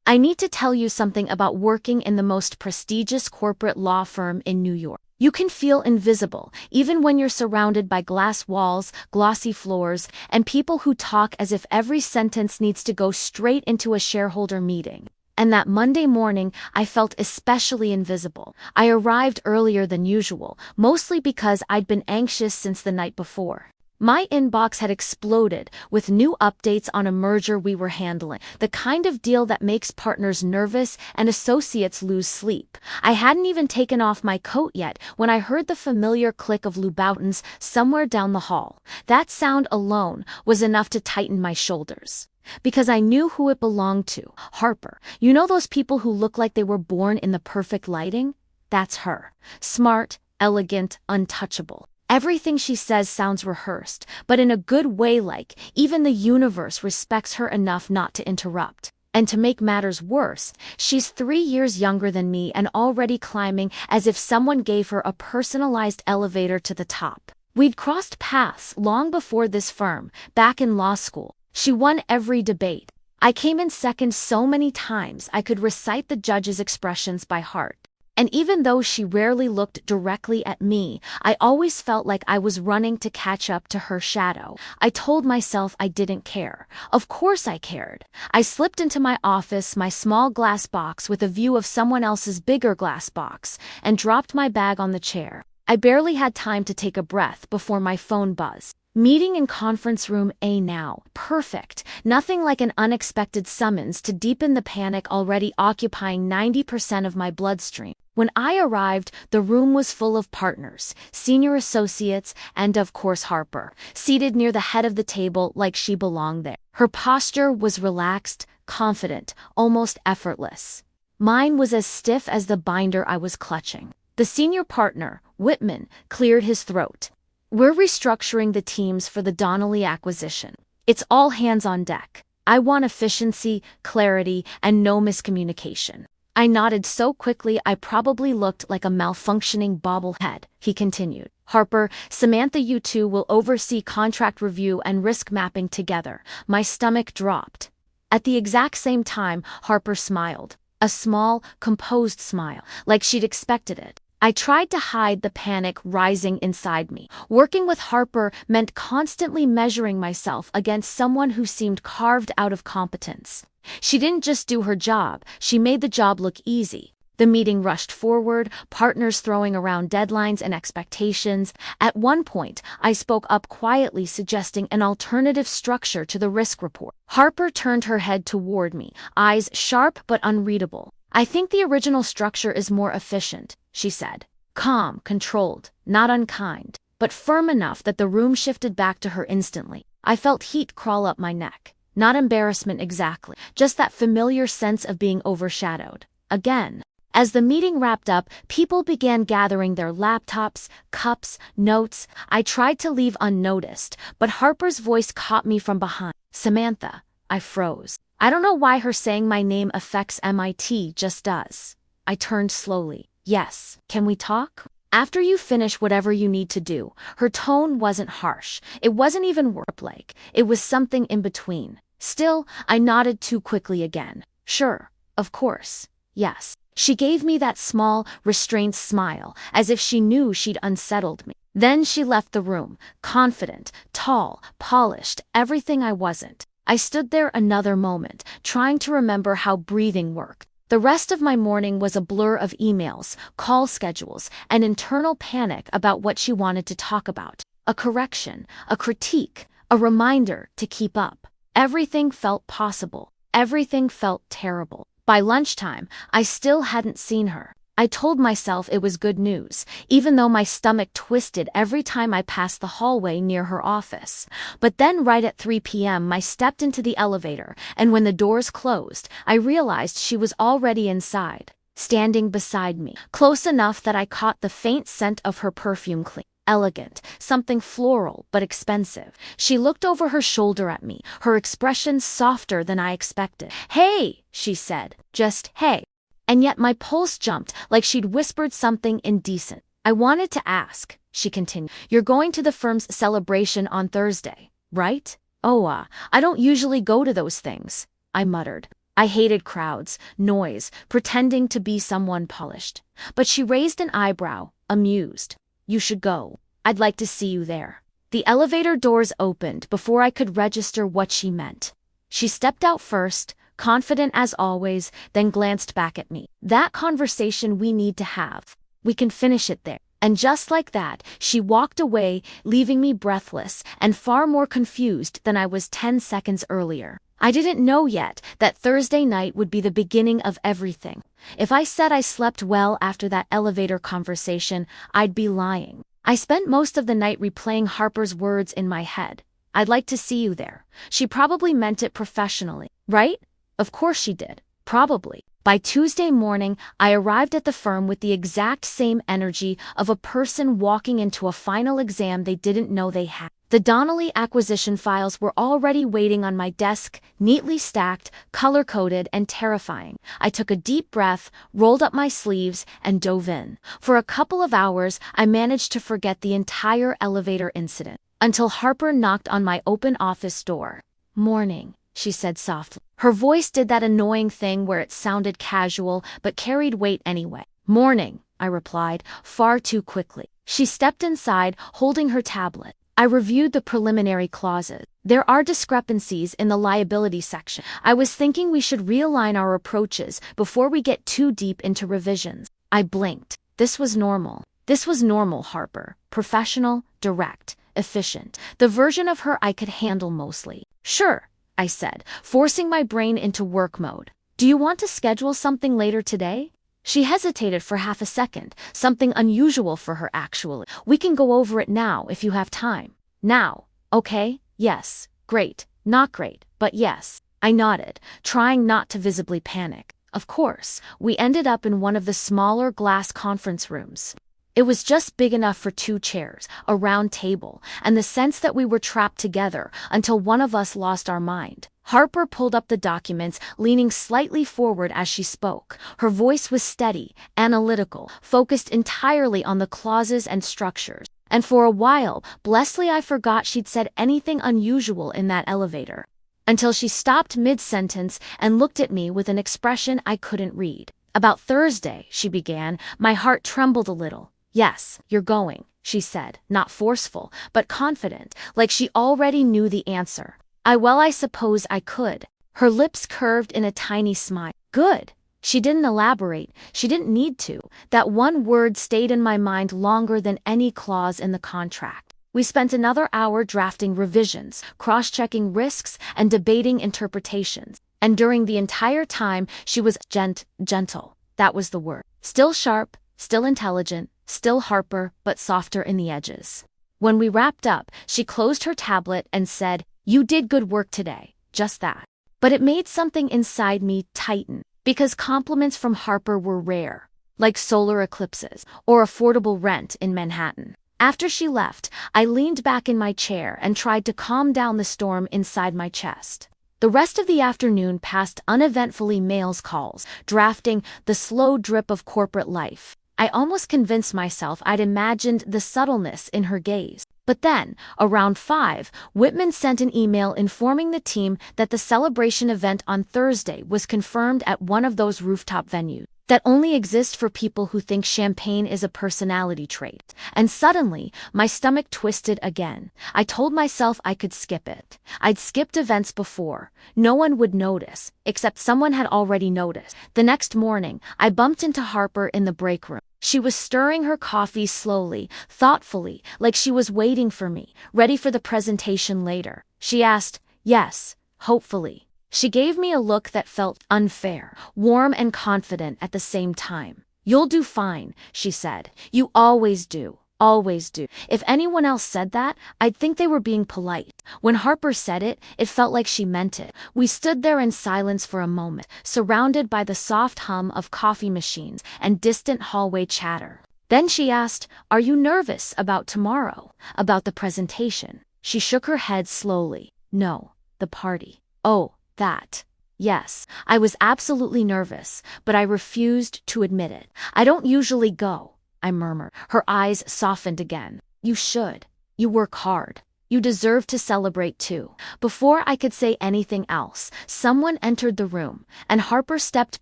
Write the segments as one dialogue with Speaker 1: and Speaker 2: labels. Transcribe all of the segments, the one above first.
Speaker 1: I need to tell you something about working in the most prestigious corporate law firm in New York. You can feel invisible, even when you're surrounded by glass walls, glossy floors, and people who talk as if every sentence needs to go straight into a shareholder meeting. And that Monday morning, I felt especially invisible. I arrived earlier than usual, mostly because I'd been anxious since the night before. My inbox had exploded with new updates on a merger we were handling, the kind of deal that makes partners nervous and associates lose sleep. I hadn't even taken off my coat yet when I heard the familiar click of Louboutins somewhere down the hall. That sound alone was enough to tighten my shoulders. Because I knew who it belonged to. Harper. You know those people who look like they were born in the perfect lighting? That's her. Smart, elegant, untouchable. Everything she says sounds rehearsed, but in a good way, like even the universe respects her enough not to interrupt. And to make matters worse, she's 3 years younger than me and already climbing as if someone gave her a personalized elevator to the top. We'd crossed paths long before this firm, back in law school. She won every debate. I came in second so many times I could recite the judge's expressions by heart. And even though she rarely looked directly at me, I always felt like I was running to catch up to her shadow. I told myself I didn't care. Of course I cared. I slipped into my office, my small glass box with a view of someone else's bigger glass box, and dropped my bag on the chair. I barely had time to take a breath before my phone buzzed. Meeting in conference room A now. Perfect. Nothing like an unexpected summons to deepen the panic already occupying 90% of my bloodstream. When I arrived, the room was full of partners, senior associates, and of course Harper, seated near the head of the table like she belonged there. Her posture was relaxed, confident, almost effortless. Mine was as stiff as the binder I was clutching. The senior partner, Whitman, cleared his throat. We're restructuring the teams for the Donnelly acquisition. It's all hands on deck. I want efficiency, clarity, and no miscommunication. I nodded so quickly I probably looked like a malfunctioning bobblehead, he continued. Harper, Samantha, you two will oversee contract review and risk mapping together. My stomach dropped. At the exact same time, Harper smiled. A small, composed smile, like she'd expected it. I tried to hide the panic rising inside me. Working with Harper meant constantly measuring myself against someone who seemed carved out of competence. She didn't just do her job, she made the job look easy. The meeting rushed forward, partners throwing around deadlines and expectations. At one point, I spoke up quietly, suggesting an alternative structure to the risk report. Harper turned her head toward me, eyes sharp but unreadable. I think the original structure is more efficient, she said. Calm, controlled, not unkind, but firm enough that the room shifted back to her instantly. I felt heat crawl up my neck. Not embarrassment exactly, just that familiar sense of being overshadowed. Again. As the meeting wrapped up, people began gathering their laptops, cups, notes. I tried to leave unnoticed, but Harper's voice caught me from behind. Samantha. I froze. I don't know why her saying my name affects MIT, just does. I turned slowly. Yes, can we talk? After you finish whatever you need to do. Her tone wasn't harsh. It wasn't even warp-like. It was something in between. Still, I nodded too quickly again. Sure, of course, yes. She gave me that small, restrained smile, as if she knew she'd unsettled me. Then she left the room, confident, tall, polished, everything I wasn't. I stood there another moment, trying to remember how breathing worked. The rest of my morning was a blur of emails, call schedules, and internal panic about what she wanted to talk about. A correction, a critique, a reminder to keep up. Everything felt possible. Everything felt terrible. By lunchtime, I still hadn't seen her. I told myself it was good news, even though my stomach twisted every time I passed the hallway near her office. But then right at 3 p.m. I stepped into the elevator, and when the doors closed, I realized she was already inside, standing beside me, close enough that I caught the faint scent of her perfume, clean, elegant, something floral but expensive. She looked over her shoulder at me, her expression softer than I expected. Hey, she said, just hey. And yet my pulse jumped like she'd whispered something indecent. I wanted to ask, she continued. You're going to the firm's celebration on Thursday, right? Oh, I don't usually go to those things, I muttered. I hated crowds, noise, pretending to be someone polished. But she raised an eyebrow, amused. You should go. I'd like to see you there. The elevator doors opened before I could register what she meant. She stepped out first, confident as always, then glanced back at me. That conversation we need to have. We can finish it there. And just like that, she walked away, leaving me breathless and far more confused than I was 10 seconds earlier. I didn't know yet that Thursday night would be the beginning of everything. If I said I slept well after that elevator conversation, I'd be lying. I spent most of the night replaying Harper's words in my head. I'd like to see you there. She probably meant it professionally, right? Of course she did. Probably. By Tuesday morning, I arrived at the firm with the exact same energy of a person walking into a final exam they didn't know they had. The Donnelly acquisition files were already waiting on my desk, neatly stacked, color-coded, and terrifying. I took a deep breath, rolled up my sleeves, and dove in. For a couple of hours, I managed to forget the entire elevator incident, until Harper knocked on my open office door. "Morning," she said softly. Her voice did that annoying thing where it sounded casual but carried weight anyway. "Morning," I replied, far too quickly. She stepped inside, holding her tablet. I reviewed the preliminary clauses. There are discrepancies in the liability section. I was thinking we should realign our approaches before we get too deep into revisions. I blinked. This was normal. This was normal, Harper. Professional, direct, efficient. The version of her I could handle mostly. "Sure," I said, forcing my brain into work mode. "Do you want to schedule something later today?" She hesitated for half a second, something unusual for her actually. "We can go over it now if you have time." "Now, okay, yes, great, not great, but yes." I nodded, trying not to visibly panic. Of course, we ended up in one of the smaller glass conference rooms. It was just big enough for 2 chairs, a round table, and the sense that we were trapped together until one of us lost our mind. Harper pulled up the documents, leaning slightly forward as she spoke. Her voice was steady, analytical, focused entirely on the clauses and structures. And for a while, blessedly I forgot she'd said anything unusual in that elevator. Until she stopped mid-sentence and looked at me with an expression I couldn't read. "About Thursday," she began, my heart trembled a little. "Yes, you're going," she said, not forceful, but confident, like she already knew the answer. I suppose I could." Her lips curved in a tiny smile. "Good." She didn't elaborate. She didn't need to. That one word stayed in my mind longer than any clause in the contract. We spent another hour drafting revisions, cross-checking risks, and debating interpretations. And during the entire time, she was gentle. That was the word. Still sharp, still intelligent, still Harper, but softer in the edges. When we wrapped up, she closed her tablet and said, "You did good work today." Just that. But it made something inside me tighten, because compliments from Harper were rare, like solar eclipses or affordable rent in Manhattan. After she left, I leaned back in my chair and tried to calm down the storm inside my chest. The rest of the afternoon passed uneventfully. Mails, calls, drafting, the slow drip of corporate life. I almost convinced myself I'd imagined the subtleness in her gaze. But then, around 5, Whitman sent an email informing the team that the celebration event on Thursday was confirmed at one of those rooftop venues that only exist for people who think champagne is a personality trait. And suddenly, my stomach twisted again. I told myself I could skip it. I'd skipped events before. No one would notice, except someone had already noticed. The next morning, I bumped into Harper in the break room. She was stirring her coffee slowly, thoughtfully, like she was waiting for me, ready for the presentation later. She asked, "Yes, hopefully." She gave me a look that felt unfair, warm and confident at the same time. "You'll do fine," she said. "You always do, always do." If anyone else said that, I'd think they were being polite. When Harper said it, it felt like she meant it. We stood there in silence for a moment, surrounded by the soft hum of coffee machines and distant hallway chatter. Then she asked, "Are you nervous about tomorrow? About the presentation?" She shook her head slowly. "No, the party." "Oh. That. Yes, I was absolutely nervous, but I refused to admit it. "I don't usually go," I murmured. Her eyes softened again. "You should. You work hard." You deserve to celebrate too. Before I could say anything else, someone entered the room, and Harper stepped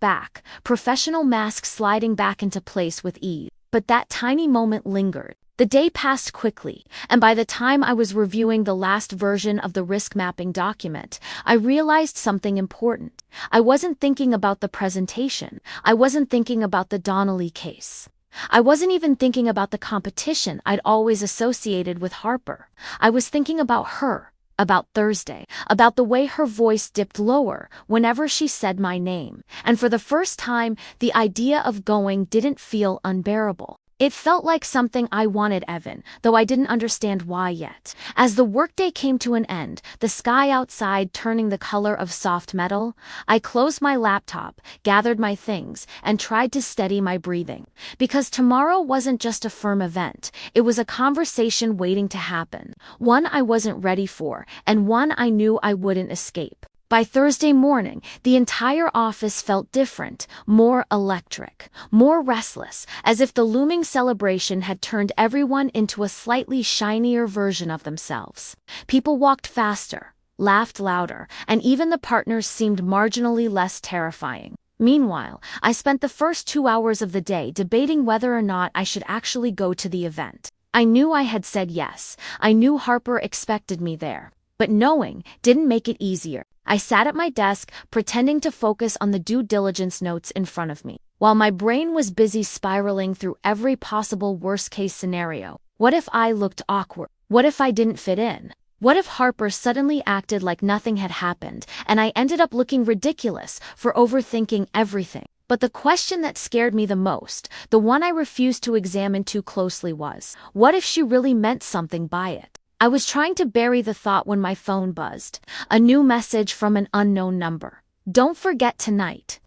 Speaker 1: back, professional mask sliding back into place with ease. But that tiny moment lingered. The day passed quickly, and by the time I was reviewing the last version of the risk mapping document, I realized something important. I wasn't thinking about the presentation. I wasn't thinking about the Donnelly case. I wasn't even thinking about the competition I'd always associated with Harper. I was thinking about her, about Thursday, about the way her voice dipped lower whenever she said my name, and for the first time, the idea of going didn't feel unbearable. It felt like something I wanted, Evan, though I didn't understand why yet. As the workday came to an end, the sky outside turning the color of soft metal, I closed my laptop, gathered my things, and tried to steady my breathing. Because tomorrow wasn't just a firm event, it was a conversation waiting to happen. One I wasn't ready for, and one I knew I wouldn't escape. By Thursday morning, the entire office felt different, more electric, more restless, as if the looming celebration had turned everyone into a slightly shinier version of themselves. People walked faster, laughed louder, and even the partners seemed marginally less terrifying. Meanwhile, I spent the first 2 hours of the day debating whether or not I should actually go to the event. I knew I had said yes. I knew Harper expected me there. But knowing didn't make it easier. I sat at my desk, pretending to focus on the due diligence notes in front of me, while my brain was busy spiraling through every possible worst-case scenario. What if I looked awkward? What if I didn't fit in? What if Harper suddenly acted like nothing had happened, and I ended up looking ridiculous for overthinking everything? But the question that scared me the most, the one I refused to examine too closely was, what if she really meant something by it? I was trying to bury the thought when my phone buzzed. A new message from an unknown number. Don't forget tonight.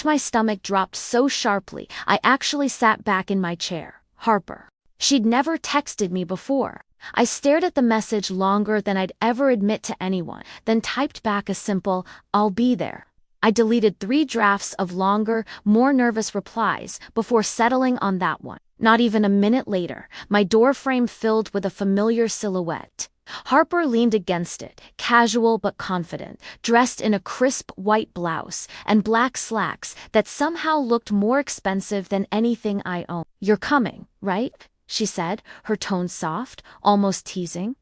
Speaker 1: My stomach dropped so sharply, I actually sat back in my chair. Harper. She'd never texted me before. I stared at the message longer than I'd ever admit to anyone, then typed back a simple, "I'll be there." I deleted 3 drafts of longer, more nervous replies before settling on that one. Not even a minute later, my door frame filled with a familiar silhouette. Harper leaned against it, casual but confident, dressed in a crisp white blouse and black slacks that somehow looked more expensive than anything I own. "You're coming, right?" she said, her tone soft, almost teasing.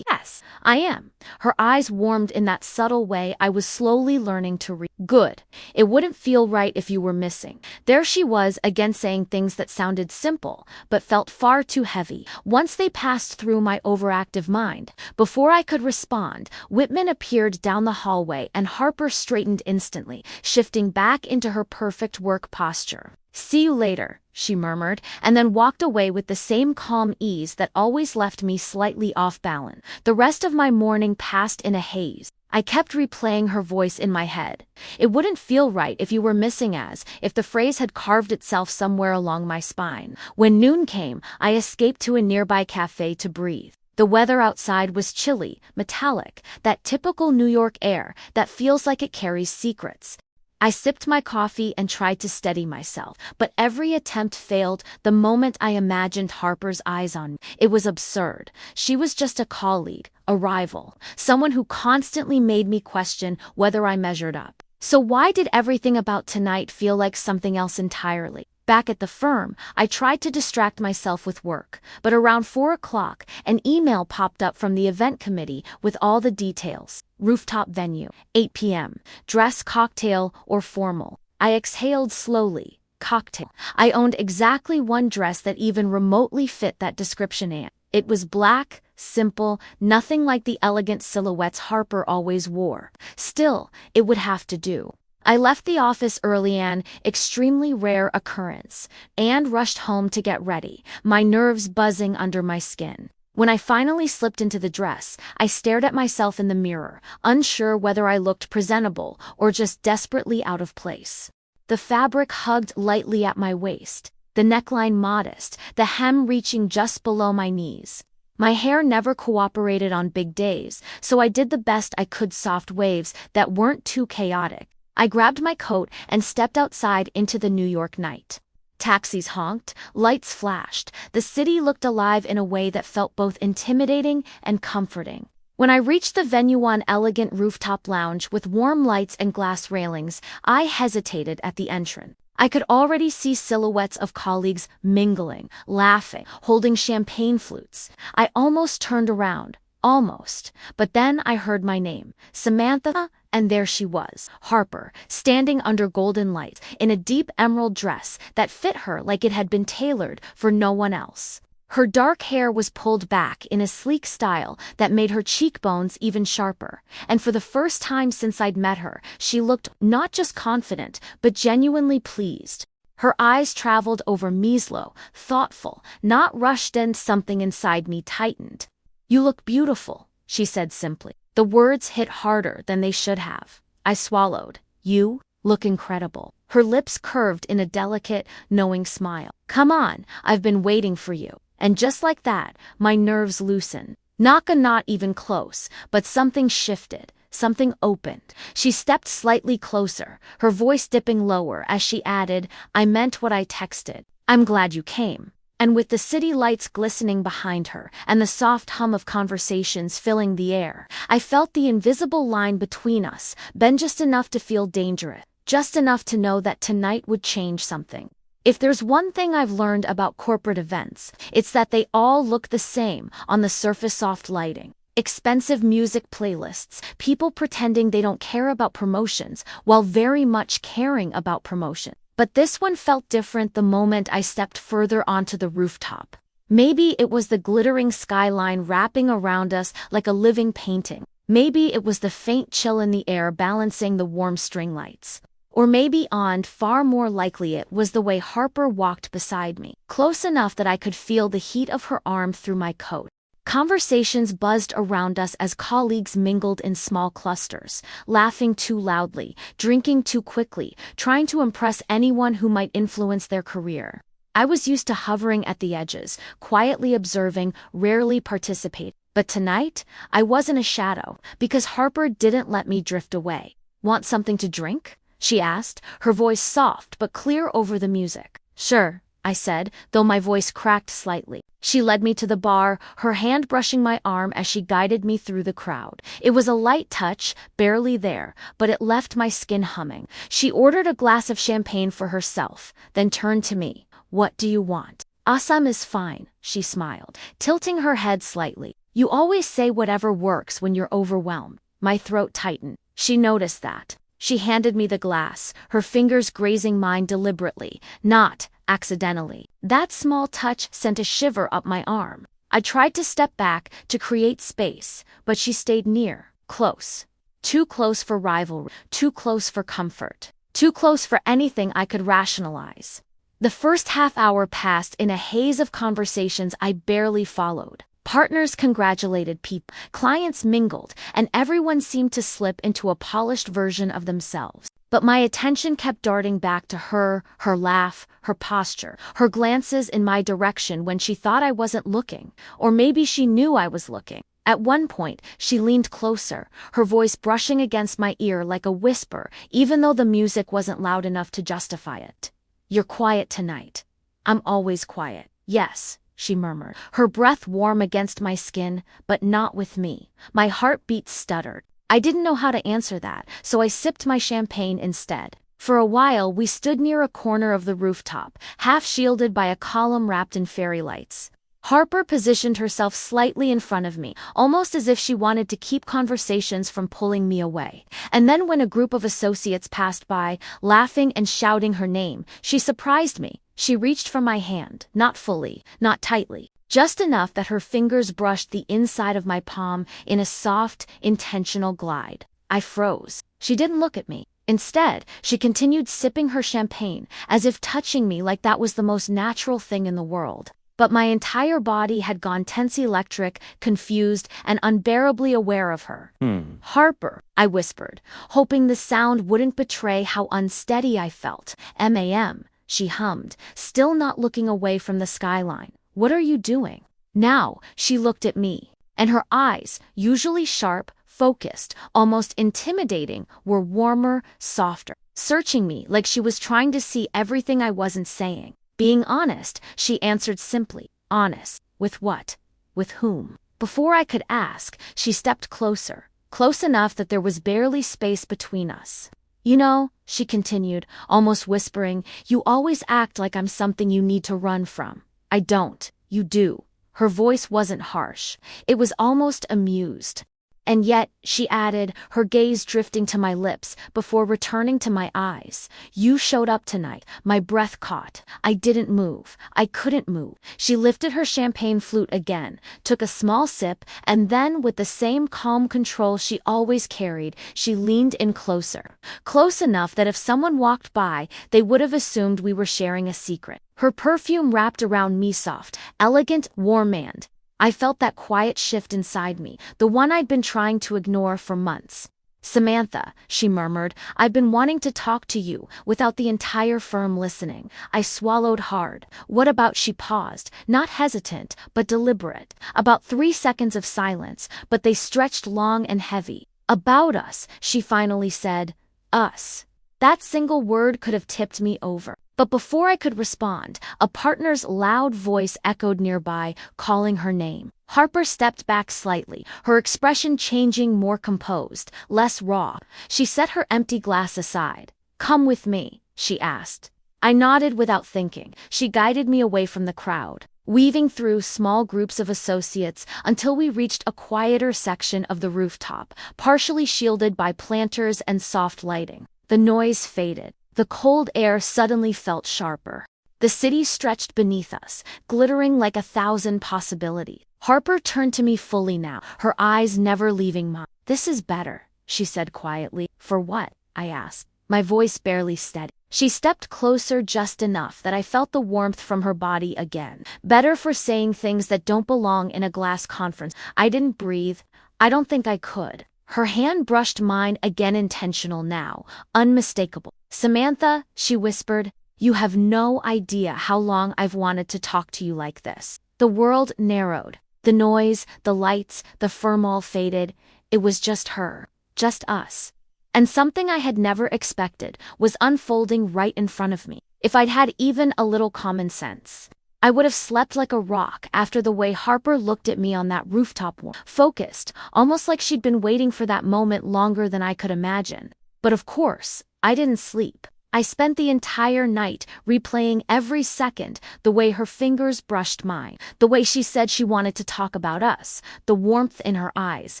Speaker 1: Yes, I am. Her eyes warmed in that subtle way I was slowly learning to read. Good. It wouldn't feel right if you were missing. There she was again saying things that sounded simple, but felt far too heavy. Once they passed through my overactive mind, before I could respond, Whitman appeared down the hallway and Harper straightened instantly, shifting back into her perfect work posture. "See you later," she murmured, and then walked away with the same calm ease that always left me slightly off balance. The rest of my morning passed in a haze. I kept replaying her voice in my head. It wouldn't feel right if you were missing, as if the phrase had carved itself somewhere along my spine. When noon came, I escaped to a nearby cafe to breathe. The weather outside was chilly, metallic, that typical New York air that feels like it carries secrets. I sipped my coffee and tried to steady myself, but every attempt failed the moment I imagined Harper's eyes on me. It was absurd. She was just a colleague, a rival, someone who constantly made me question whether I measured up. So why did everything about tonight feel like something else entirely? Back at the firm, I tried to distract myself with work, but around 4 o'clock, an email popped up from the event committee with all the details. Rooftop venue, 8 p.m., dress cocktail or formal. I exhaled slowly. Cocktail. I owned exactly one dress that even remotely fit that description, and it was black, simple, nothing like the elegant silhouettes Harper always wore. Still, it would have to do. I left the office early, an extremely rare occurrence, and rushed home to get ready, my nerves buzzing under my skin. When I finally slipped into the dress, I stared at myself in the mirror, unsure whether I looked presentable or just desperately out of place. The fabric hugged lightly at my waist, the neckline modest, the hem reaching just below my knees. My hair never cooperated on big days, so I did the best I could, soft waves that weren't too chaotic. I grabbed my coat and stepped outside into the New York night. Taxis honked, lights flashed. The city looked alive in a way that felt both intimidating and comforting. When I reached the venue, elegant rooftop lounge with warm lights and glass railings, I hesitated at the entrance. I could already see silhouettes of colleagues mingling, laughing, holding champagne flutes. I almost turned around. Almost. But then I heard my name, Samantha, and there she was, Harper, standing under golden lights, in a deep emerald dress that fit her like it had been tailored for no one else. Her dark hair was pulled back in a sleek style that made her cheekbones even sharper, and for the first time since I'd met her, she looked not just confident, but genuinely pleased. Her eyes traveled over me, slow, thoughtful, not rushed, and something inside me tightened. "You look beautiful," she said simply. The words hit harder than they should have. I swallowed. "You look incredible." Her lips curved in a delicate, knowing smile. "Come on, I've been waiting for you." And just like that, my nerves loosened. Not even close, but something shifted, something opened. She stepped slightly closer, her voice dipping lower as she added, "I meant what I texted. I'm glad you came." And with the city lights glistening behind her and the soft hum of conversations filling the air, I felt the invisible line between us bend just enough to feel dangerous, just enough to know that tonight would change something. If there's one thing I've learned about corporate events, it's that they all look the same on the surface: soft lighting, expensive music playlists, people pretending they don't care about promotions while very much caring about promotion. But this one felt different the moment I stepped further onto the rooftop. Maybe it was the glittering skyline wrapping around us like a living painting. Maybe it was the faint chill in the air balancing the warm string lights. Or maybe, and far more likely, it was the way Harper walked beside me, close enough that I could feel the heat of her arm through my coat. Conversations buzzed around us as colleagues mingled in small clusters, laughing too loudly, drinking too quickly, trying to impress anyone who might influence their career. I was used to hovering at the edges, quietly observing, rarely participating. But tonight, I wasn't a shadow, because Harper didn't let me drift away. "Want something to drink?" she asked, her voice soft but clear over the music. "Sure," I said, though my voice cracked slightly. She led me to the bar, her hand brushing my arm as she guided me through the crowd. It was a light touch, barely there, but it left my skin humming. She ordered a glass of champagne for herself, then turned to me. "What do you want?" "Assam is fine," she smiled, tilting her head slightly. "You always say whatever works when you're overwhelmed." My throat tightened. She noticed that. She handed me the glass, her fingers grazing mine deliberately, not accidentally. That small touch sent a shiver up my arm. I tried to step back, to create space, but she stayed near, close. Too close for rivalry, too close for comfort, too close for anything I could rationalize. The first half hour passed in a haze of conversations I barely followed. Partners congratulated people, clients mingled, and everyone seemed to slip into a polished version of themselves. But my attention kept darting back to her laugh, her posture, her glances in my direction when she thought I wasn't looking, or maybe she knew I was looking. At one point, she leaned closer, her voice brushing against my ear like a whisper, even though the music wasn't loud enough to justify it. "You're quiet tonight." "I'm always quiet." "Yes," she murmured, her breath warm against my skin, but not with me. My heartbeat stuttered. I didn't know how to answer that, so I sipped my champagne instead. For a while we stood near a corner of the rooftop, half shielded by a column wrapped in fairy lights. Harper positioned herself slightly in front of me, almost as if she wanted to keep conversations from pulling me away. And then when a group of associates passed by, laughing and shouting her name, she surprised me. She reached for my hand, not fully, not tightly, just enough that her fingers brushed the inside of my palm in a soft, intentional glide. I froze. She didn't look at me. Instead, she continued sipping her champagne, as if touching me like that was the most natural thing in the world. But my entire body had gone tense, electric, confused, and unbearably aware of her. "Harper," I whispered, hoping the sound wouldn't betray how unsteady I felt. "Ma'am," she hummed, still not looking away from the skyline. "What are you doing?" Now, she looked at me, and her eyes, usually sharp, focused, almost intimidating, were warmer, softer, searching me like she was trying to see everything I wasn't saying. Being honest, she answered simply. Honest. With what? With whom? Before I could ask, she stepped closer, close enough that there was barely space between us. You know, she continued, almost whispering, you always act like I'm something you need to run from. I don't. You do. Her voice wasn't harsh. It was almost amused. And yet, she added, her gaze drifting to my lips before returning to my eyes. You showed up tonight. My breath caught. I didn't move. I couldn't move. She lifted her champagne flute again, took a small sip, and then, with the same calm control she always carried, she leaned in closer. Close enough that if someone walked by, they would have assumed we were sharing a secret. Her perfume wrapped around me soft, elegant, warm-maned. I felt that quiet shift inside me, the one I'd been trying to ignore for months. Samantha, she murmured, I've been wanting to talk to you, without the entire firm listening. I swallowed hard. What about? She paused, not hesitant, but deliberate. About 3 seconds of silence, but they stretched long and heavy. About us, she finally said. Us. That single word could have tipped me over. But before I could respond, a partner's loud voice echoed nearby, calling her name. Harper stepped back slightly, her expression changing, more composed, less raw. She set her empty glass aside. Come with me, she asked. I nodded without thinking. She guided me away from the crowd, weaving through small groups of associates until we reached a quieter section of the rooftop, partially shielded by planters and soft lighting. The noise faded. The cold air suddenly felt sharper. The city stretched beneath us, glittering like 1,000 possibilities. Harper turned to me fully now, her eyes never leaving mine. This is better, she said quietly. For what? I asked, my voice barely steady. She stepped closer just enough that I felt the warmth from her body again. Better for saying things that don't belong in a glass conference. I didn't breathe. I don't think I could. Her hand brushed mine again, intentional now, unmistakable. Samantha, she whispered, you have no idea how long I've wanted to talk to you like this. The world narrowed. The noise, the lights, the firm all faded. It was just her. Just us. And something I had never expected was unfolding right in front of me. If I'd had even a little common sense, I would have slept like a rock after the way Harper looked at me on that rooftop, focused, almost like she'd been waiting for that moment longer than I could imagine. But of course, I didn't sleep. I spent the entire night replaying every second, the way her fingers brushed mine, the way she said she wanted to talk about us, the warmth in her eyes,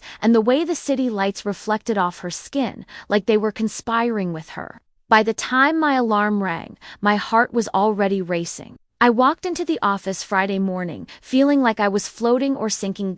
Speaker 1: and the way the city lights reflected off her skin, like they were conspiring with her. By the time my alarm rang, my heart was already racing. I walked into the office Friday morning, feeling like I was floating or sinking.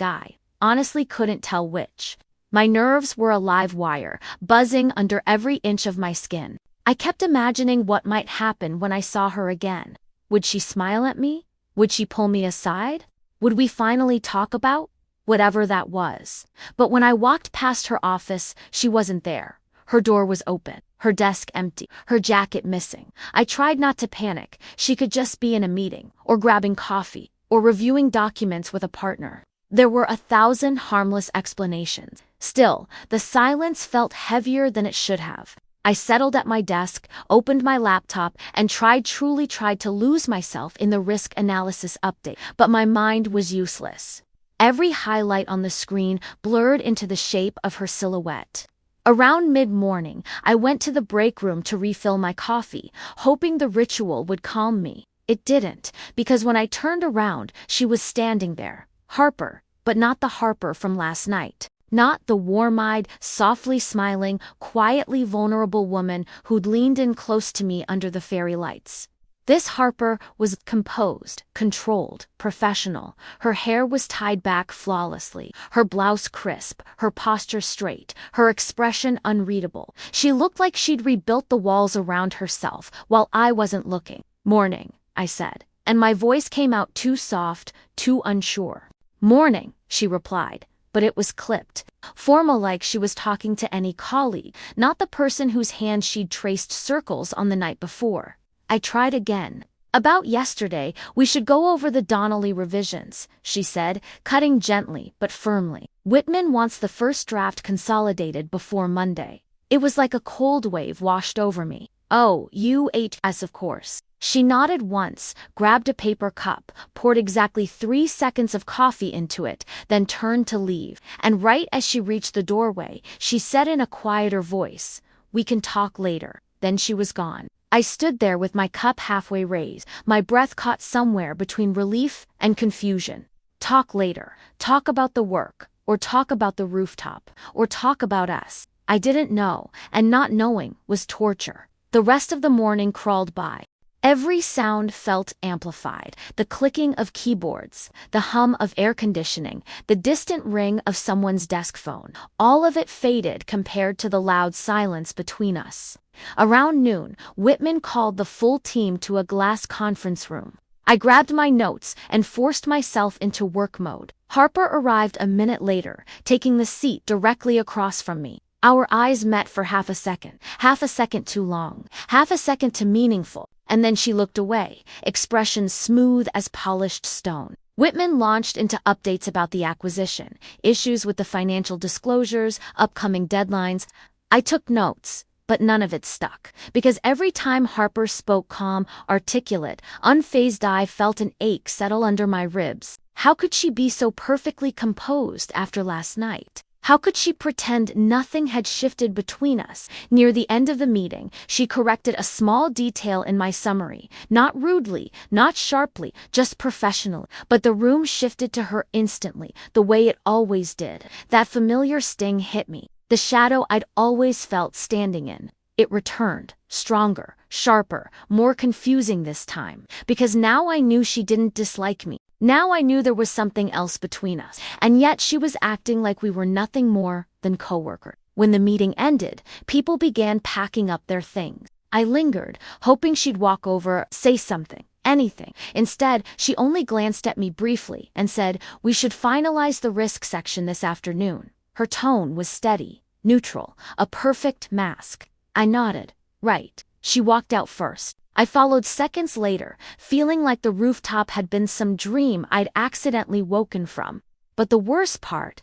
Speaker 1: Honestly couldn't tell which. My nerves were a live wire, buzzing under every inch of my skin. I kept imagining what might happen when I saw her again. Would she smile at me? Would she pull me aside? Would we finally talk about whatever that was? But when I walked past her office, she wasn't there. Her door was open, her desk empty, her jacket missing. I tried not to panic. She could just be in a meeting, or grabbing coffee, or reviewing documents with a partner. There were 1,000 harmless explanations. Still, the silence felt heavier than it should have. I settled at my desk, opened my laptop, and truly tried to lose myself in the risk analysis update, but my mind was useless. Every highlight on the screen blurred into the shape of her silhouette. Around mid-morning, I went to the break room to refill my coffee, hoping the ritual would calm me. It didn't, because when I turned around, she was standing there. Harper, but not the Harper from last night. Not the warm-eyed, softly smiling, quietly vulnerable woman who'd leaned in close to me under the fairy lights. This Harper was composed, controlled, professional. Her hair was tied back flawlessly, her blouse crisp, her posture straight, her expression unreadable. She looked like she'd rebuilt the walls around herself while I wasn't looking. Morning, I said, and my voice came out too soft, too unsure. Morning, she replied, but it was clipped, formal, like she was talking to any colleague, not the person whose hand she'd traced circles on the night before. I tried again. About yesterday, we should go over the Donnelly revisions, she said, cutting gently but firmly. Whitman wants the first draft consolidated before Monday. It was like a cold wave washed over me. Oh, UHS of course. She nodded once, grabbed a paper cup, poured exactly 3 seconds of coffee into it, then turned to leave. And right as she reached the doorway, she said in a quieter voice, "We can talk later." Then she was gone. I stood there with my cup halfway raised, my breath caught somewhere between relief and confusion. Talk later. Talk about the work, or talk about the rooftop, or talk about us. I didn't know, and not knowing was torture. The rest of the morning crawled by. Every sound felt amplified, the clicking of keyboards, the hum of air conditioning, the distant ring of someone's desk phone. All of it faded compared to the loud silence between us. Around noon, Whitman called the full team to a glass conference room. I grabbed my notes and forced myself into work mode. Harper arrived a minute later, taking the seat directly across from me. Our eyes met for half a second too long, half a second too meaningful, and then she looked away, expression smooth as polished stone. Whitman launched into updates about the acquisition, issues with the financial disclosures, upcoming deadlines. I took notes, but none of it stuck, because every time Harper spoke calm, articulate, unfazed, I felt an ache settle under my ribs. How could she be so perfectly composed after last night? How could she pretend nothing had shifted between us? Near the end of the meeting, she corrected a small detail in my summary, not rudely, not sharply, just professionally. But the room shifted to her instantly, the way it always did. That familiar sting hit me, the shadow I'd always felt standing in. It returned, stronger, sharper, more confusing this time, because now I knew she didn't dislike me. Now I knew there was something else between us, and yet she was acting like we were nothing more than coworkers. When the meeting ended, people began packing up their things. I lingered, hoping she'd walk over, say something, anything. Instead, she only glanced at me briefly and said, "We should finalize the risk section this afternoon." Her tone was steady, neutral, a perfect mask. I nodded. Right. She walked out first. I followed seconds later, feeling like the rooftop had been some dream I'd accidentally woken from. But the worst part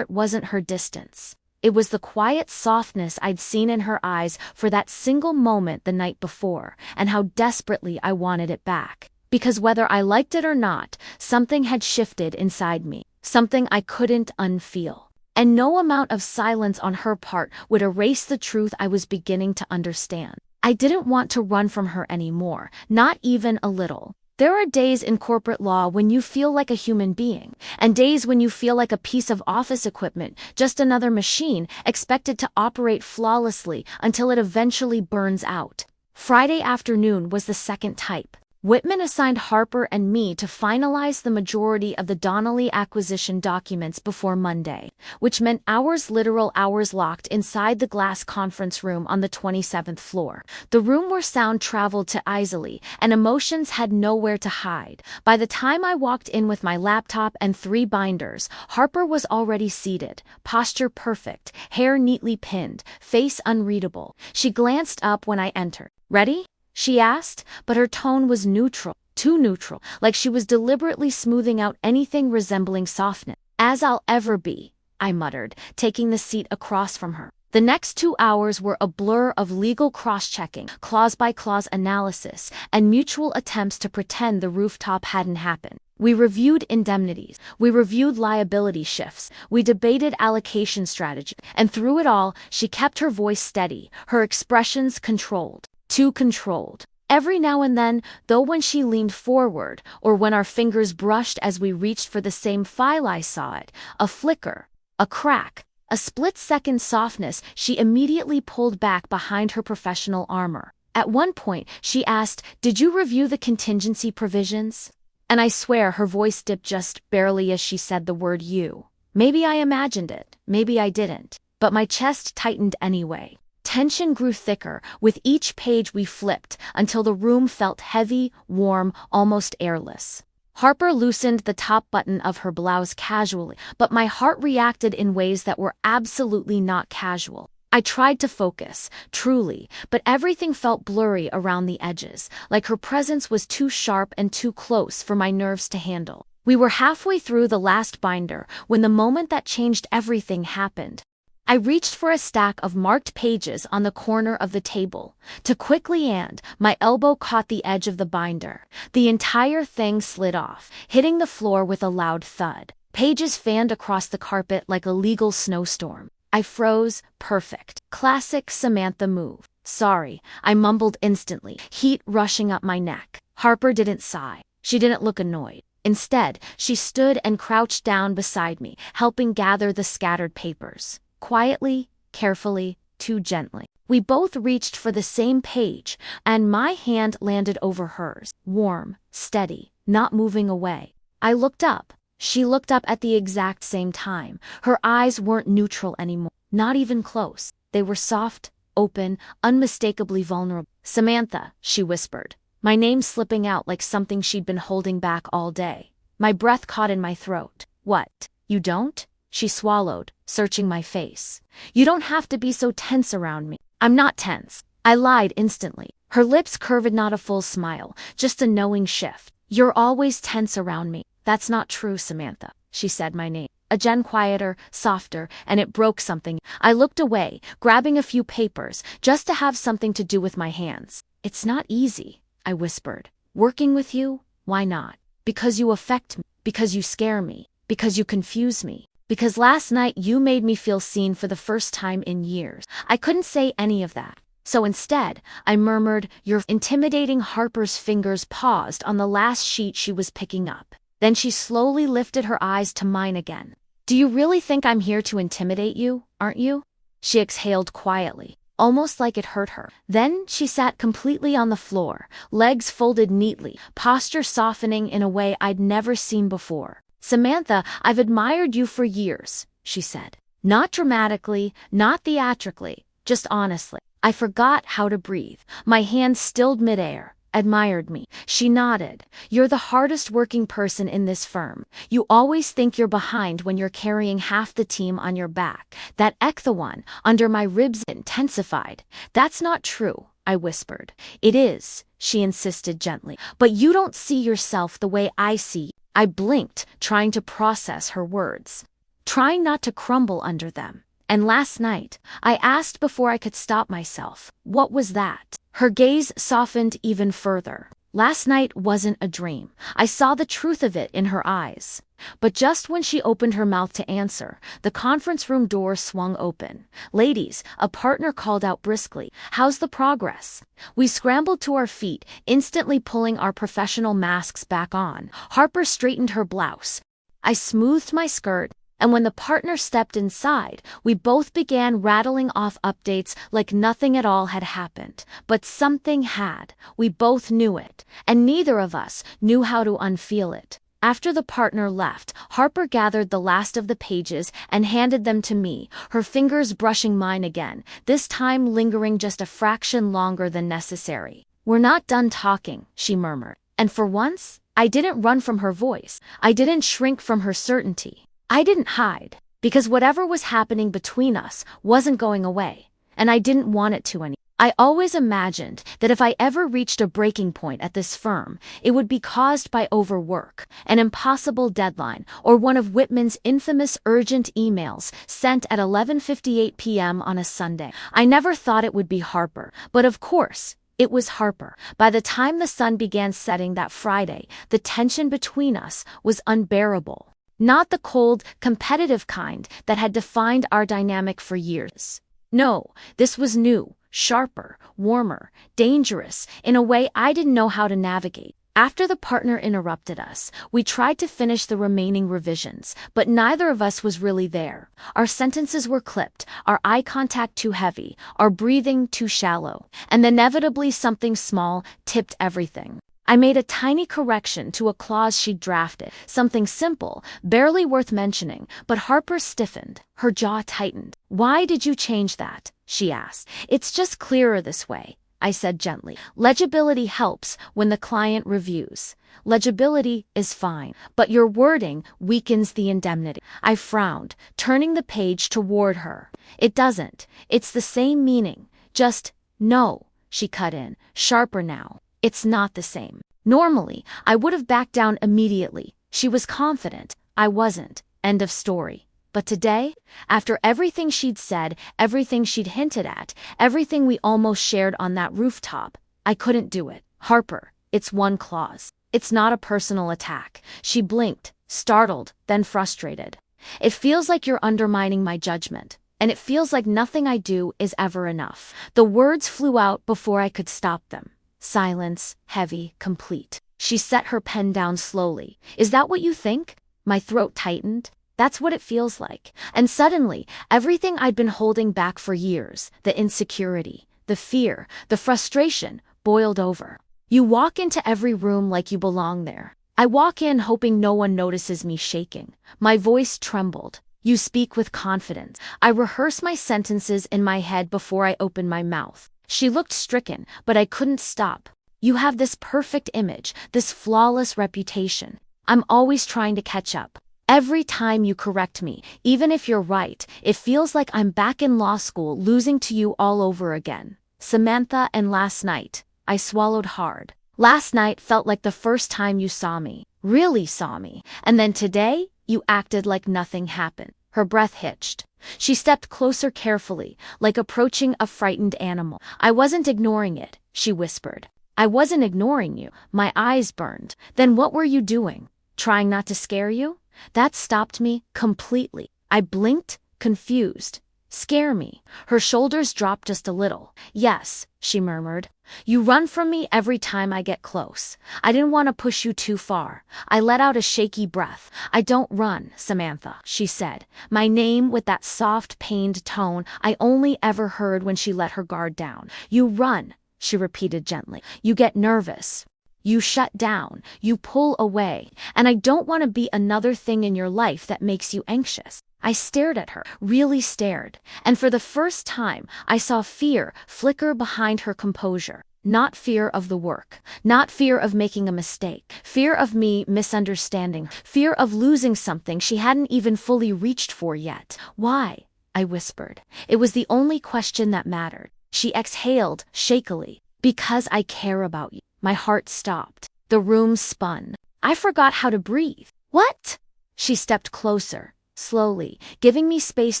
Speaker 1: wasn't her distance. It was the quiet softness I'd seen in her eyes for that single moment the night before, and how desperately I wanted it back. Because whether I liked it or not, something had shifted inside me, something I couldn't unfeel. And no amount of silence on her part would erase the truth I was beginning to understand. I didn't want to run from her anymore, not even a little. There are days in corporate law when you feel like a human being, and days when you feel like a piece of office equipment, just another machine expected to operate flawlessly until it eventually burns out. Friday afternoon was the second type. Whitman assigned Harper and me to finalize the majority of the Donnelly acquisition documents before Monday, which meant literal hours locked inside the glass conference room on the 27th floor, the room where sound traveled to easily and emotions had nowhere to hide. By the time I walked in with my laptop and 3 binders, Harper was already seated, posture perfect, hair neatly pinned, face unreadable. She glanced up when I entered. "Ready?" she asked, but her tone was neutral, too neutral, like she was deliberately smoothing out anything resembling softness. "As I'll ever be," I muttered, taking the seat across from her. The next 2 hours were a blur of legal cross-checking, clause-by-clause analysis, and mutual attempts to pretend the rooftop hadn't happened. We reviewed indemnities, we reviewed liability shifts, we debated allocation strategy, and through it all, she kept her voice steady, her expressions controlled. Too controlled. Every now and then, though, when she leaned forward, or when our fingers brushed as we reached for the same file, I saw it, a flicker, a crack, a split-second softness. She immediately pulled back behind her professional armor. At one point, she asked, "Did you review the contingency provisions?" And I swear her voice dipped just barely as she said the word "you." Maybe I imagined it, maybe I didn't, but my chest tightened anyway. Tension grew thicker with each page we flipped until the room felt heavy, warm, almost airless. Harper loosened the top button of her blouse casually, but my heart reacted in ways that were absolutely not casual. I tried to focus, truly, but everything felt blurry around the edges, like her presence was too sharp and too close for my nerves to handle. We were halfway through the last binder when the moment that changed everything happened. I reached for a stack of marked pages on the corner of the table. Too quickly and my elbow caught the edge of the binder. The entire thing slid off, hitting the floor with a loud thud. Pages fanned across the carpet like a legal snowstorm. I froze. Perfect. Classic Samantha move. Sorry, I mumbled instantly, heat rushing up my neck. Harper didn't sigh. She didn't look annoyed. Instead, she stood and crouched down beside me, helping gather the scattered papers. Quietly, carefully, too gently. We both reached for the same page, and my hand landed over hers, warm, steady, not moving away. I looked up. She looked up at the exact same time. Her eyes weren't neutral anymore, not even close. They were soft, open, unmistakably vulnerable. "Samantha," she whispered, my name slipping out like something she'd been holding back all day. My breath caught in my throat. "What? You don't?" She swallowed, searching my face. "You don't have to be so tense around me." "I'm not tense." I lied instantly. Her lips curved, not a full smile, just a knowing shift. "You're always tense around me." "That's not true, Samantha." She said my name. Again quieter, softer, and it broke something. I looked away, grabbing a few papers, just to have something to do with my hands. "It's not easy," I whispered. "Working with you? Why not?" "Because you affect me. Because you scare me. Because you confuse me. Because last night you made me feel seen for the first time in years." I couldn't say any of that. So instead, I murmured, "You're intimidating." Harper's fingers paused on the last sheet she was picking up. Then she slowly lifted her eyes to mine again. "Do you really think I'm here to intimidate you, aren't you?" She exhaled quietly, almost like it hurt her. Then she sat completely on the floor, legs folded neatly, posture softening in a way I'd never seen before. "Samantha, I've admired you for years," she said. Not dramatically, not theatrically, just honestly. I forgot how to breathe. My hands stilled midair. "Admired me." She nodded. "You're the hardest working person in this firm. You always think you're behind when you're carrying half the team on your back." That the one under my ribs intensified. "That's not true," I whispered. "It is," she insisted gently. "But you don't see yourself the way I see you." I blinked, trying to process her words, trying not to crumble under them. "And last night," I asked before I could stop myself, "what was that?" Her gaze softened even further. Last night wasn't a dream. I saw the truth of it in her eyes. But just when she opened her mouth to answer, the conference room door swung open. "Ladies," a partner called out briskly, "how's the progress?" We scrambled to our feet, instantly pulling our professional masks back on. Harper straightened her blouse. I smoothed my skirt. And when the partner stepped inside, we both began rattling off updates like nothing at all had happened. But something had. We both knew it. And neither of us knew how to unfeel it. After the partner left, Harper gathered the last of the pages and handed them to me, her fingers brushing mine again, this time lingering just a fraction longer than necessary. "We're not done talking," she murmured. And for once, I didn't run from her voice. I didn't shrink from her certainty. I didn't hide, because whatever was happening between us wasn't going away, and I didn't want it to any. I always imagined that if I ever reached a breaking point at this firm, it would be caused by overwork, an impossible deadline, or one of Whitman's infamous urgent emails sent at 11:58 p.m. on a Sunday. I never thought it would be Harper, but of course, it was Harper. By the time the sun began setting that Friday, the tension between us was unbearable. Not the cold, competitive kind that had defined our dynamic for years. No, this was new, sharper, warmer, dangerous, in a way I didn't know how to navigate. After the partner interrupted us, we tried to finish the remaining revisions, but neither of us was really there. Our sentences were clipped, our eye contact too heavy, our breathing too shallow, and inevitably something small tipped everything. I made a tiny correction to a clause she'd drafted, something simple, barely worth mentioning, but Harper stiffened, her jaw tightened. "Why did you change that?" she asked. "It's just clearer this way," I said gently. "Legibility helps when the client reviews. Legibility is fine, but your wording weakens the indemnity." I frowned, turning the page toward her. "It doesn't. It's the same meaning. Just, no," she cut in, sharper now. "It's not the same." Normally, I would have backed down immediately. She was confident. I wasn't. End of story. But today, after everything she'd said, everything she'd hinted at, everything we almost shared on that rooftop, I couldn't do it. Harper, it's one clause. It's not a personal attack. She blinked, startled, then frustrated. It feels like you're undermining my judgment, and it feels like nothing I do is ever enough. The words flew out before I could stop them. Silence, heavy, complete. She set her pen down slowly. Is that what you think? My throat tightened. That's what it feels like. And suddenly, everything I'd been holding back for years, the insecurity, the fear, the frustration, boiled over. You walk into every room like you belong there. I walk in hoping no one notices me shaking. My voice trembled. You speak with confidence. I rehearse my sentences in my head before I open my mouth. She looked stricken, but I couldn't stop. You have this perfect image, this flawless reputation. I'm always trying to catch up. Every time you correct me, even if you're right, it feels like I'm back in law school losing to you all over again. Samantha, and last night, I swallowed hard. Last night felt like the first time you saw me, really saw me, and then today, you acted like nothing happened. Her breath hitched. She stepped closer carefully, like approaching a frightened animal. I wasn't ignoring it, she whispered. I wasn't ignoring you. My eyes burned. Then what were you doing? Trying not to scare you? That stopped me completely. I blinked, confused. Scare me. Her shoulders dropped just a little. Yes, she murmured. You run from me every time I get close. I didn't want to push you too far. I let out a shaky breath. I don't run, Samantha, she said. My name with that soft, pained tone I only ever heard when she let her guard down. You run, she repeated gently. You get nervous. You shut down. You pull away. And I don't want to be another thing in your life that makes you anxious. I stared at her, really stared, and for the first time, I saw fear flicker behind her composure. Not fear of the work, not fear of making a mistake, fear of me misunderstanding, fear of losing something she hadn't even fully reached for yet. Why? I whispered. It was the only question that mattered. She exhaled, shakily. Because I care about you. My heart stopped. The room spun. I forgot how to breathe. What? She stepped closer. Slowly, giving me space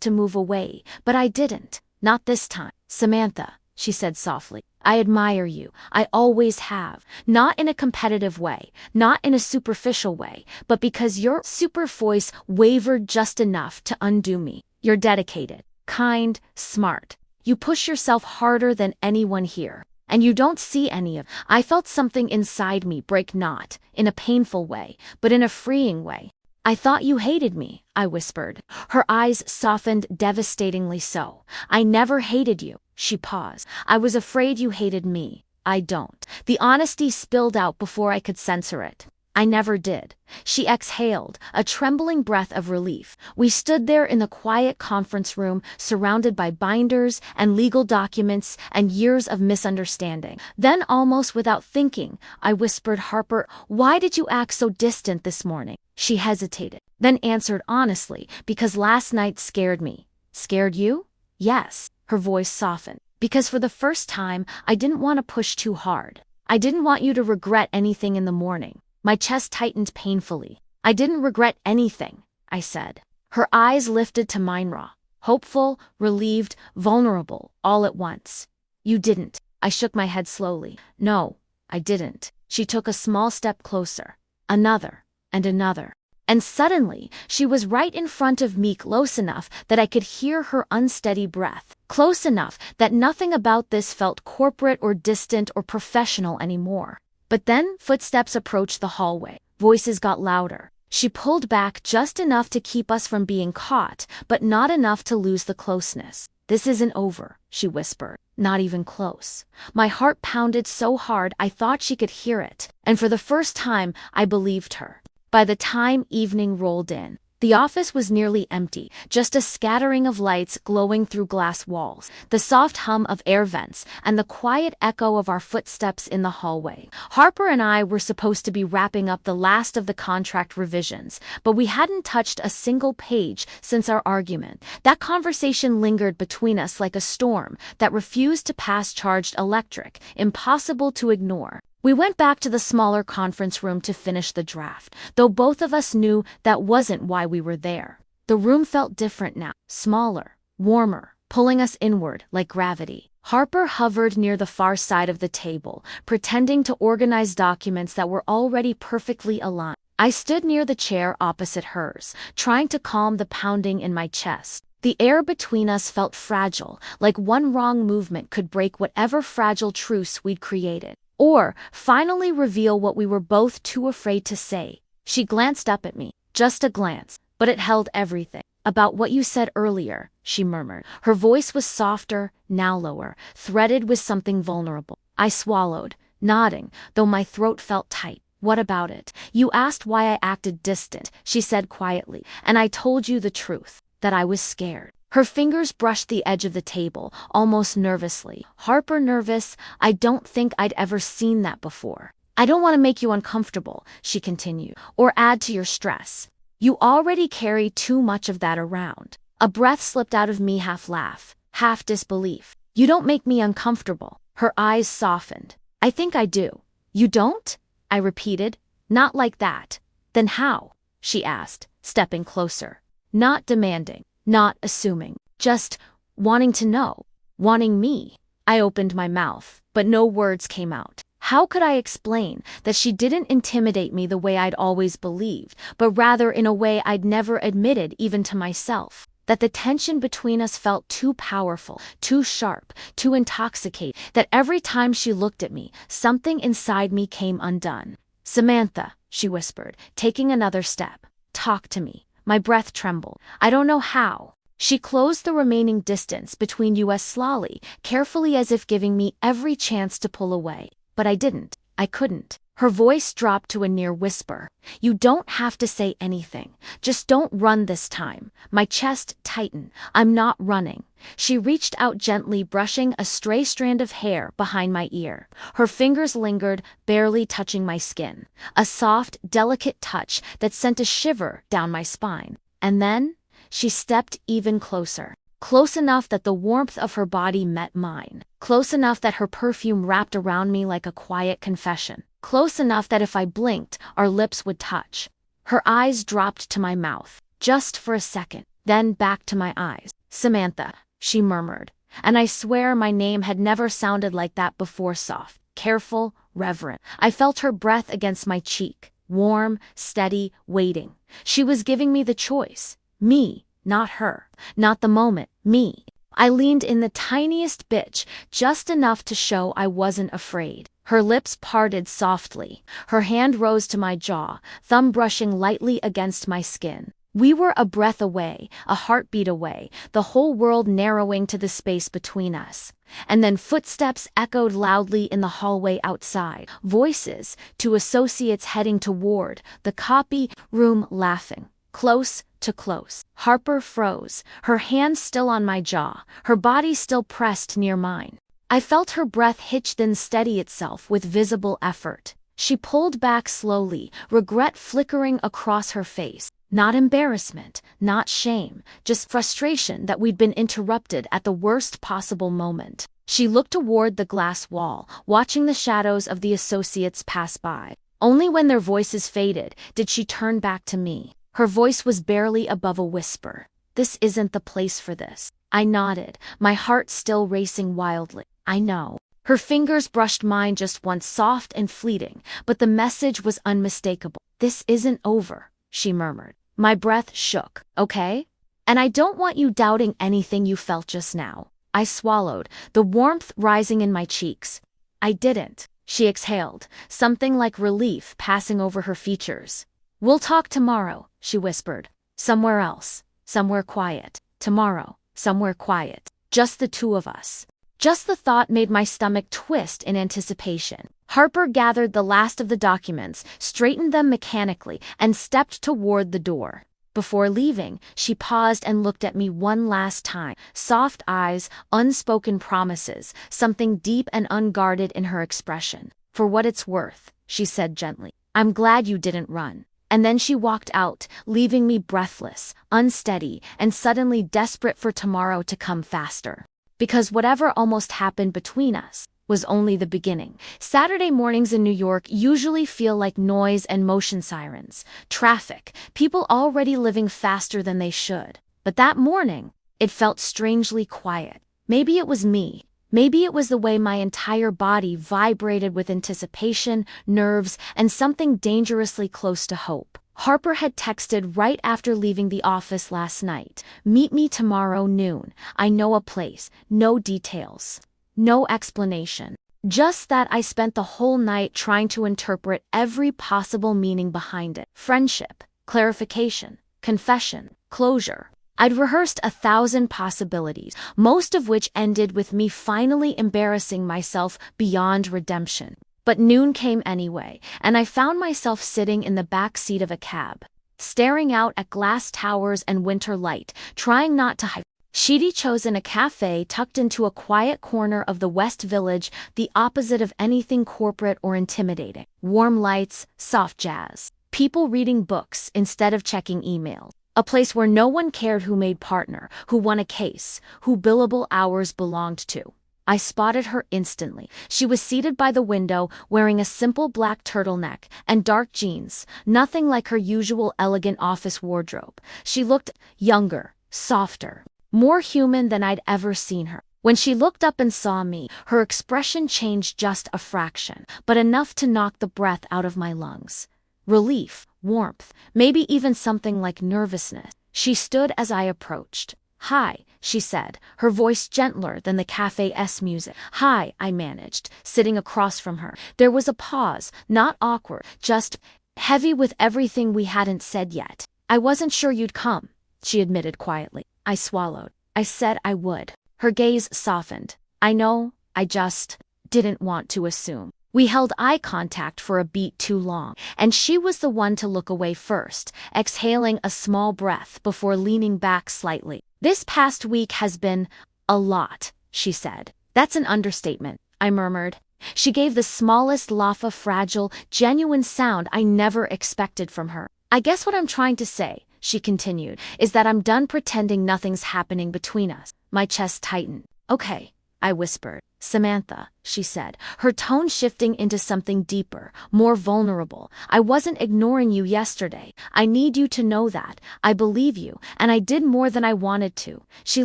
Speaker 1: to move away, but I didn't. Not this time. Samantha, she said softly, I admire you. I always have. Not in a competitive way, not in a superficial way, but because your super voice wavered just enough to undo me. You're dedicated, kind, smart. You push yourself harder than anyone here. And you don't see any of it. I felt something inside me break, not in a painful way, but in a freeing way. I thought you hated me, I whispered. Her eyes softened devastatingly so. I never hated you, she paused. I was afraid you hated me. I don't. The honesty spilled out before I could censor it. I never did. She exhaled, a trembling breath of relief. We stood there in the quiet conference room, surrounded by binders and legal documents and years of misunderstanding. Then, almost without thinking, I whispered, Harper, why did you act so distant this morning? She hesitated, then answered honestly, because last night scared me. Scared you? Yes. Her voice softened. Because for the first time, I didn't want to push too hard. I didn't want you to regret anything in the morning. My chest tightened painfully. I didn't regret anything, I said. Her eyes lifted to mine, raw, hopeful, relieved, vulnerable, all at once. You didn't. I shook my head slowly. No, I didn't. She took a small step closer. Another, and another. And suddenly, she was right in front of me, close enough that I could hear her unsteady breath. Close enough that nothing about this felt corporate or distant or professional anymore. But then, footsteps approached the hallway. Voices got louder. She pulled back just enough to keep us from being caught, but not enough to lose the closeness. This isn't over, she whispered. Not even close. My heart pounded so hard I thought she could hear it, and for the first time, I believed her. By the time evening rolled in, the office was nearly empty, just a scattering of lights glowing through glass walls, the soft hum of air vents, and the quiet echo of our footsteps in the hallway. Harper and I were supposed to be wrapping up the last of the contract revisions, but we hadn't touched a single page since our argument. That conversation lingered between us like a storm that refused to pass, charged electric, impossible to ignore. We went back to the smaller conference room to finish the draft, though both of us knew that wasn't why we were there. The room felt different now, smaller, warmer, pulling us inward like gravity. Harper hovered near the far side of the table, pretending to organize documents that were already perfectly aligned. I stood near the chair opposite hers, trying to calm the pounding in my chest. The air between us felt fragile, like one wrong movement could break whatever fragile truce we'd created. Or finally reveal what we were both too afraid to say. She glanced up at me, just a glance, but it held everything. About what you said earlier, she murmured. Her voice was softer, now lower, threaded with something vulnerable. I swallowed, nodding, though my throat felt tight. What about it? You asked why I acted distant, she said quietly, and I told you the truth, that I was scared. Her fingers brushed the edge of the table, almost nervously. Harper, nervous? I don't think I'd ever seen that before. I don't want to make you uncomfortable, she continued, or add to your stress. You already carry too much of that around. A breath slipped out of me, half laugh, half disbelief. You don't make me uncomfortable. Her eyes softened. I think I do. You don't? I repeated. Not like that. Then how? She asked, stepping closer. Not demanding, not assuming, just wanting to know, wanting me. I opened my mouth, but no words came out. How could I explain that she didn't intimidate me the way I'd always believed, but rather in a way I'd never admitted even to myself? That the tension between us felt too powerful, too sharp, too intoxicating, that every time she looked at me, something inside me came undone. Samantha, she whispered, taking another step. Talk to me. My breath trembled. I don't know how. She closed the remaining distance between us slowly, carefully, as if giving me every chance to pull away. But I didn't. I couldn't. Her voice dropped to a near whisper. You don't have to say anything. Just don't run this time. My chest tightened. I'm not running. She reached out gently, brushing a stray strand of hair behind my ear. Her fingers lingered, barely touching my skin. A soft, delicate touch that sent a shiver down my spine. And then, she stepped even closer. Close enough that the warmth of her body met mine. Close enough that her perfume wrapped around me like a quiet confession. Close enough that if I blinked, our lips would touch. Her eyes dropped to my mouth, just for a second, then back to my eyes. Samantha, she murmured, and I swear my name had never sounded like that before. Soft, careful, reverent. I felt her breath against my cheek, warm, steady, waiting. She was giving me the choice. Me, not her. Not the moment, me. I leaned in the tiniest bit, just enough to show I wasn't afraid. Her lips parted softly. Her hand rose to my jaw, thumb brushing lightly against my skin. We were a breath away, a heartbeat away, the whole world narrowing to the space between us. And then footsteps echoed loudly in the hallway outside. Voices, two associates heading toward the copy room, laughing. Close to close. Harper froze, her hand still on my jaw, her body still pressed near mine. I felt her breath hitch then steady itself with visible effort. She pulled back slowly, regret flickering across her face. Not embarrassment, not shame, just frustration that we'd been interrupted at the worst possible moment. She looked toward the glass wall, watching the shadows of the associates pass by. Only when their voices faded did she turn back to me. Her voice was barely above a whisper. This isn't the place for this. I nodded, my heart still racing wildly. I know. Her fingers brushed mine just once, soft and fleeting, but the message was unmistakable. This isn't over, she murmured. My breath shook. Okay? And I don't want you doubting anything you felt just now. I swallowed, the warmth rising in my cheeks. I didn't, she exhaled, something like relief passing over her features. We'll talk tomorrow, she whispered. Somewhere else. Somewhere quiet. Tomorrow. Somewhere quiet. Just the two of us. Just the thought made my stomach twist in anticipation. Harper gathered the last of the documents, straightened them mechanically, and stepped toward the door. Before leaving, she paused and looked at me one last time. Soft eyes, unspoken promises, something deep and unguarded in her expression. For what it's worth, she said gently, I'm glad you didn't run. And then she walked out, leaving me breathless, unsteady, and suddenly desperate for tomorrow to come faster. Because whatever almost happened between us was only the beginning. Saturday mornings in New York usually feel like noise and motion sirens, traffic, people already living faster than they should. But that morning, it felt strangely quiet. Maybe it was me. Maybe it was the way my entire body vibrated with anticipation, nerves, and something dangerously close to hope. Harper had texted right after leaving the office last night. "Meet me tomorrow noon. I know a place." No details. No explanation. Just that I spent the whole night trying to interpret every possible meaning behind it. Friendship, clarification, confession, closure. I'd rehearsed 1,000 possibilities, most of which ended with me finally embarrassing myself beyond redemption. But noon came anyway, and I found myself sitting in the back seat of a cab, staring out at glass towers and winter light, trying not to hide. She'd chosen a cafe tucked into a quiet corner of the West Village, the opposite of anything corporate or intimidating. Warm lights, soft jazz, people reading books instead of checking emails. A place where no one cared who made partner, who won a case, who billable hours belonged to. I spotted her instantly. She was seated by the window, wearing a simple black turtleneck and dark jeans, nothing like her usual elegant office wardrobe. She looked younger, softer, more human than I'd ever seen her. When she looked up and saw me, her expression changed just a fraction, but enough to knock the breath out of my lungs. Relief, warmth, maybe even something like nervousness. She stood as I approached. "Hi," she said, her voice gentler than the cafe's music. "Hi," I managed, sitting across from her. There was a pause, not awkward, just heavy with everything we hadn't said yet. "I wasn't sure you'd come," she admitted quietly. I swallowed. "I said I would." Her gaze softened. "I know, I just didn't want to assume." We held eye contact for a beat too long, and she was the one to look away first, exhaling a small breath before leaning back slightly. "This past week has been a lot," she said. "That's an understatement," I murmured. She gave the smallest laugh, a fragile, genuine sound I never expected from her. "I guess what I'm trying to say," she continued, "is that I'm done pretending nothing's happening between us." My chest tightened. "Okay," I whispered. "Samantha," she said, her tone shifting into something deeper, more vulnerable. "I wasn't ignoring you yesterday. I need you to know that. I believe you, and I did more than I wanted to." She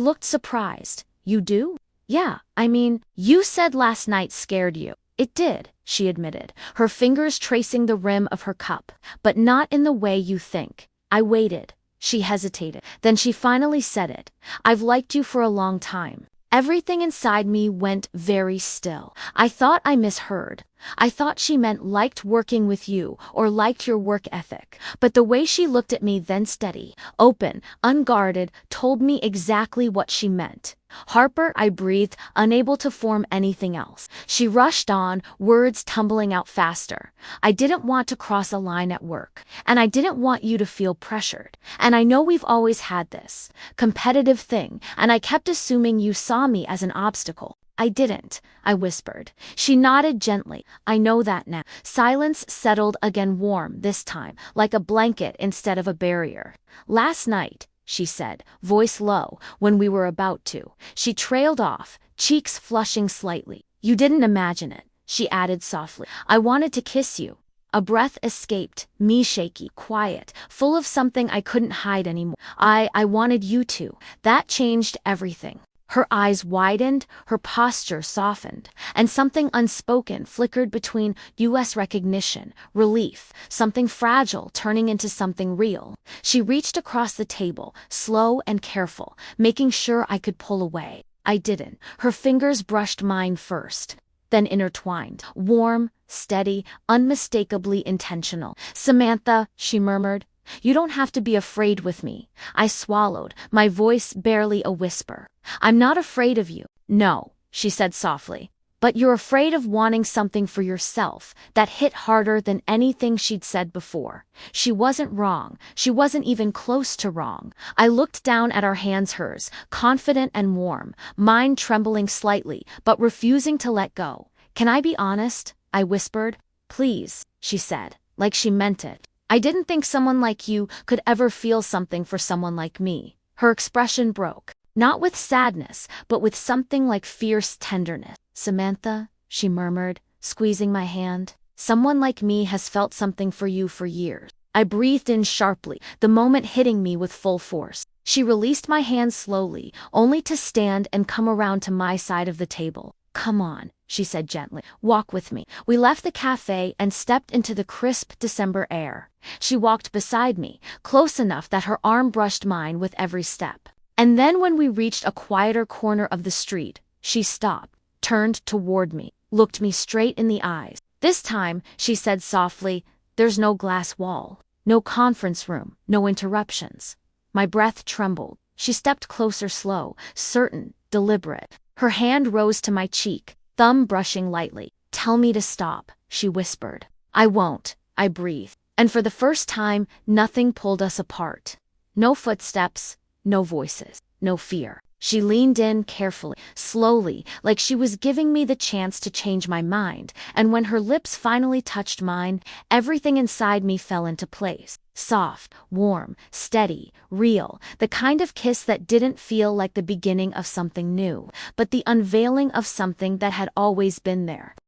Speaker 1: looked surprised. "You do?" "Yeah, I mean, you said last night scared you." "It did," she admitted, her fingers tracing the rim of her cup, "but not in the way you think." I waited. She hesitated. Then she finally said it. "I've liked you for a long time." Everything inside me went very still. I thought I misheard. I thought she meant liked working with you or liked your work ethic. But the way she looked at me, then steady, open, unguarded, told me exactly what she meant. "Harper," I breathed, unable to form anything else. She rushed on, words tumbling out faster. "I didn't want to cross a line at work, and I didn't want you to feel pressured. And I know we've always had this competitive thing, and I kept assuming you saw me as an obstacle." "I didn't," I whispered. She nodded gently. "I know that now." Silence settled again, warm this time, like a blanket instead of a barrier. "Last night," she said, voice low, when we were about to. She trailed off, cheeks flushing slightly. "You didn't imagine it," she added softly. "I wanted to kiss you." A breath escaped, me shaky, quiet, full of something I couldn't hide anymore. I wanted you to." That changed everything. Her eyes widened, her posture softened, and something unspoken flickered between U.S. recognition, relief, something fragile turning into something real. She reached across the table, slow and careful, making sure I could pull away. I didn't. Her fingers brushed mine first, then intertwined, warm, steady, unmistakably intentional. "Samantha," she murmured, "you don't have to be afraid with me." I swallowed, my voice barely a whisper. "I'm not afraid of you." "No," she said softly. "But you're afraid of wanting something for yourself." That hit harder than anything she'd said before. She wasn't wrong. She wasn't even close to wrong. I looked down at our hands, hers, confident and warm, mine trembling slightly, but refusing to let go. "Can I be honest?" I whispered. "Please," she said, like she meant it. "I didn't think someone like you could ever feel something for someone like me." Her expression broke, not with sadness, but with something like fierce tenderness. "Samantha," she murmured, squeezing my hand. Someone like me has felt something for you for years. I breathed in sharply, the moment hitting me with full force. She released my hand slowly, only to stand and come around to my side of the table. Come on, she said gently. Walk with me. We left the cafe and stepped into the crisp December air. She walked beside me, close enough that her arm brushed mine with every step. And then when we reached a quieter corner of the street, she stopped, turned toward me, looked me straight in the eyes. This time, she said softly, "There's no glass wall, no conference room, no interruptions." My breath trembled. She stepped closer, slow, certain, deliberate. Her hand rose to my cheek, thumb brushing lightly. "Tell me to stop," she whispered. "I won't," I breathed. And for the first time, nothing pulled us apart. No footsteps, no voices, no fear. She leaned in carefully, slowly, like she was giving me the chance to change my mind, and when her lips finally touched mine, everything inside me fell into place. Soft, warm, steady, real, the kind of kiss that didn't feel like the beginning of something new, but the unveiling of something that had always been there.